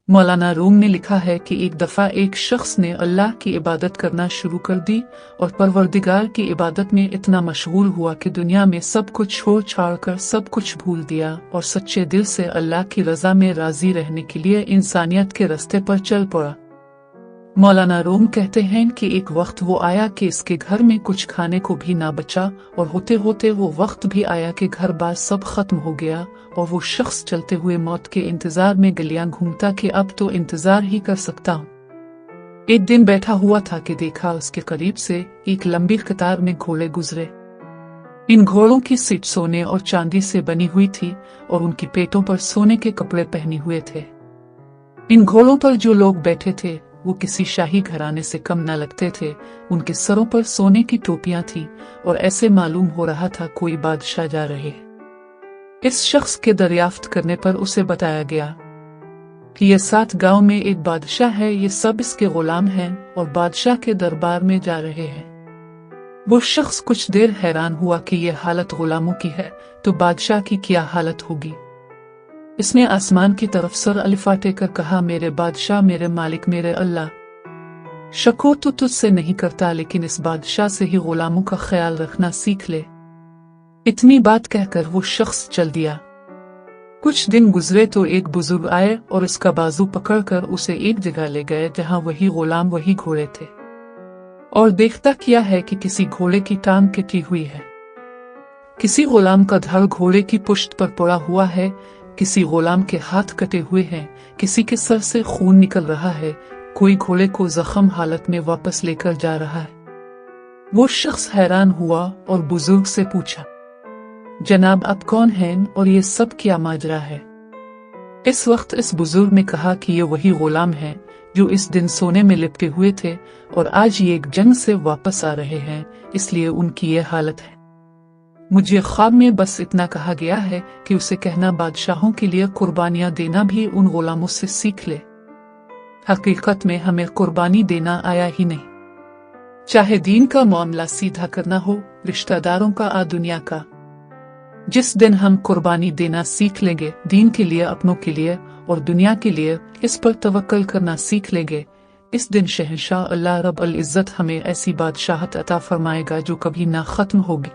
मौलाना room ने लिखा है कि एक दफ़ा एक शख्स ने अल्लाह की इबादत करना शुरू कर दी और परवरदिगार की इबादत में इतना मशगूल हुआ कि दुनिया में सब कुछ छोड़ छाड़ कर सब कुछ भूल दिया और सच्चे दिल से अल्लाह की रज़ा में राज़ी रहने के लिए इंसानियत के रास्ते पर चल पड़ा। मौलाना रूम कहते हैं कि एक वक्त वो आया कि इसके घर में कुछ खाने को भी ना बचा और होते होते वो वक्त भी आया कि घर बार सब खत्म हो गया और वो शख्स चलते हुए मौत के इंतजार में गलियां घूमता कि अब तो इंतजार ही कर सकता हूँ। एक दिन बैठा हुआ था कि देखा उसके करीब से एक लंबी कतार में घोड़े गुजरे। इन घोड़ों की सीट सोने और चांदी से बनी हुई थी और उनकी पेटों पर सोने के कपड़े पहने हुए थे। इन घोड़ों पर जो लोग बैठे थे वो किसी शाही घराने से कम न लगते थे। उनके सरों पर सोने की टोपियां थी और ऐसे मालूम हो रहा था कोई बादशाह जा रहे। इस शख्स के दरियाफ्त करने पर उसे बताया गया कि ये 7 गांव में एक बादशाह है, ये सब इसके गुलाम हैं और बादशाह के दरबार में जा रहे हैं। वो शख्स कुछ देर हैरान हुआ कि ये हालत गुलामों की है तो बादशाह की क्या हालत होगी। इसने आसमान की तरफ सर अलिफाटे कर कहा, मेरे बादशाह, मेरे मालिक, मेरे अल्लाह, शको तो तुझसे नहीं करता, लेकिन इस बादशाह से ही गुलामों का ख्याल रखना सीख ले। इतनी बात कहकर वो शख्स चल दिया। कुछ दिन गुजरे तो एक बुजुर्ग आए और उसका बाजू पकड़कर उसे एक जगह ले गए जहां वही गुलाम वही घोड़े थे। और देखता क्या है कि किसी घोड़े की टांग कटी हुई है, किसी गुलाम का धड़ घोड़े की पुश्त पर पड़ा हुआ है, किसी गुलाम के हाथ कटे हुए हैं, किसी के सर से खून निकल रहा है, कोई घोड़े को जख्म हालत में वापस लेकर जा रहा है। वो शख्स हैरान हुआ और बुजुर्ग से पूछा, जनाब आप कौन हैं और ये सब क्या माजरा है। इस वक्त इस बुजुर्ग ने कहा कि ये वही गुलाम हैं जो इस दिन सोने में लिपटे हुए थे और आज ये एक जंग से वापस आ रहे हैं, इसलिए उनकी ये हालत है। मुझे ख्वाब में बस इतना कहा गया है कि उसे कहना बादशाहों के लिए कुर्बानियां देना भी उन गुलामों से सीख ले। हकीकत में हमें कुर्बानी देना आया ही नहीं, चाहे दीन का मामला सीधा करना हो, रिश्तेदारों का आ दुनिया का। जिस दिन हम कुर्बानी देना सीख लेंगे, दीन के लिए, अपनों के लिए और दुनिया के लिए, इस पर तवक्कल करना सीख लेंगे, इस दिन शहंशाह अल्लाह रब्बुल इज्जत हमें ऐसी बादशाहत अता फरमाएगा जो कभी ना खत्म होगी।